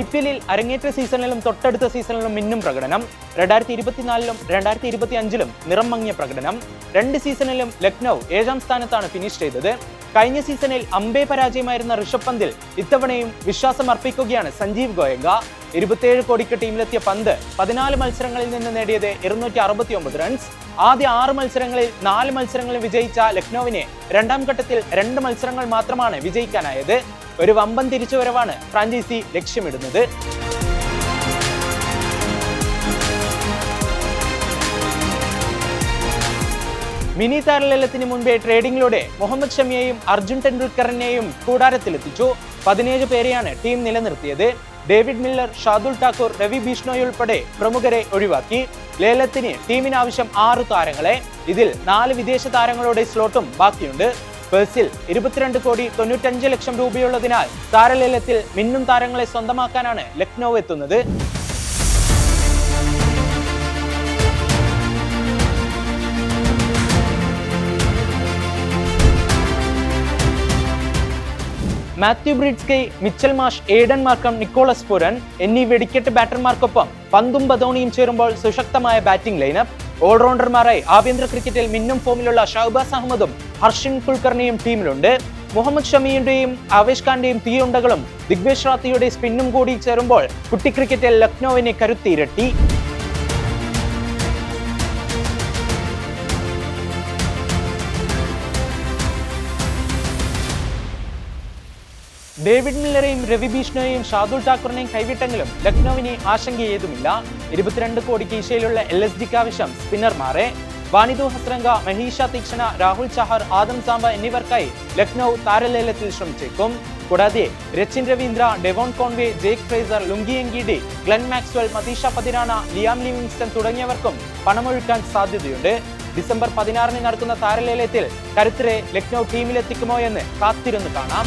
IPL അരങ്ങേറ്റ സീസണിലും തൊട്ടടുത്ത സീസണിലും മിന്നും പ്രകടനം. 2024-ലും 2025-ലും നിറം മങ്ങിയ പ്രകടനം. 2 സീസണിലും ലക്നൗ 7ാം സ്ഥാനത്താണ് ഫിനിഷ് ചെയ്തത്. കഴിഞ്ഞ സീസണിൽ അമ്പേ പരാജയമായിരുന്ന ഋഷഭ് പന്തിൽ ഇത്തവണയും വിശ്വാസം അർപ്പിക്കുകയാണ് സഞ്ജീവ് ഗോയങ്ക. 27 കോടിക്ക് ടീമിലെത്തിയ പന്ത് 14 മത്സരങ്ങളിൽ നിന്ന് നേടിയത് 269 റൺസ്. ആദ്യ 6 മത്സരങ്ങളിൽ 4 മത്സരങ്ങളിൽ വിജയിച്ച ലക്നൌവിനെ രണ്ടാം ഘട്ടത്തിൽ 2 മത്സരങ്ങൾ മാത്രമാണ് വിജയിക്കാനായത്. ഒരു വമ്പൻ തിരിച്ചുവരവാണ് ഫ്രാഞ്ചൈസി ലക്ഷ്യമിടുന്നത്. മിനി താരലേലത്തിന് മുൻപേ ട്രേഡിംഗിലൂടെ മുഹമ്മദ് ഷമിയെയും അർജുൻ ടെണ്ടുൽക്കറിനെയും കൂടാരത്തിലെത്തിച്ചു. 17 പേരെയാണ് ടീം നിലനിർത്തിയത്. ഡേവിഡ് മില്ലർ, ഷാദുൽ ഠാക്കൂർ, രവി ബിഷ്ണോയി ഉൾപ്പെടെ പ്രമുഖരെ ഒഴിവാക്കി. ലേലത്തിന് ടീമിന് ആവശ്യം 6 താരങ്ങളെ. ഇതിൽ 4 വിദേശ താരങ്ങളുടെ സ്ലോട്ടും ബാക്കിയുണ്ട്. പേഴ്സിൽ 22 കോടി 95 ലക്ഷം രൂപയുള്ളതിനാൽ താരലേലത്തിൽ മിന്നും താരങ്ങളെ സ്വന്തമാക്കാനാണ് ലക്നൗ എത്തുന്നത്. മാത്യു ബ്രിഡ്സ്കി, മിച്ചൽ മാഷ്, ഏഡൻ മാർക്കം, നിക്കോളസ് പുരൻ എന്നീ വെടിക്കെട്ട് ബാറ്റർമാർക്കൊപ്പം പന്തും ബദോണിയും ചേരുമ്പോൾ സുശക്തമായ ബാറ്റിംഗ് ലൈനപ്പ്. ഓൾറൗണ്ടർമാരായി ആഭ്യന്തര ക്രിക്കറ്റിൽ മിന്നും ഫോമിലുള്ള ഷഹബാസ് അഹമ്മദും ഹർഷിൻ കുൽക്കർണിയും ടീമിലുണ്ട്. മുഹമ്മദ് ഷമിയുടെയും ആവേശ് ഖാന്റെയും തീയുണ്ടകളും ദിഗ്വേഷ് റാത്തിയുടെ സ്പിന്നും കൂടി ചേരുമ്പോൾ കുട്ടി ക്രിക്കറ്റിൽ ലക്നൌവിനെ കരുത്തിരട്ടി. ഡേവിഡ് മില്ലറെയും രവി ബിഷ്ണോയെയും ഷാദുൽ ഠാക്കൂറിനെയും കൈവിട്ടെങ്കിലും ലക്നൌവിന് ആശങ്കയേതുമില്ല. 22 കോടി കീശയിലുള്ള LSDക്ക് ആവശ്യം സ്പിന്നർമാരെ. വാനിദു ഹസ്രംഗ, മഹീഷ തീക്ഷണ, രാഹുൽ ചഹാർ, ആദം സാംബ എന്നിവർക്കായി ലക്നൌ താരലേലത്തിൽ ശ്രമിച്ചേക്കും. കൂടാതെ Rachin Ravindra, Devon Conway, Jake Fraser, Lungi Ngidi, Glenn Maxwell, Matheesha Pathirana, Liam Livingstone തുടങ്ങിയവർക്കും പണമൊഴുക്കാൻ സാധ്യതയുണ്ട്. ഡിസംബർ 16-ന് നടക്കുന്ന താരലേലത്തിൽ കരുത്തരെ ലക്നൌ ടീമിലെത്തിക്കുമോ എന്ന് കാത്തിരുന്ന് കാണാം.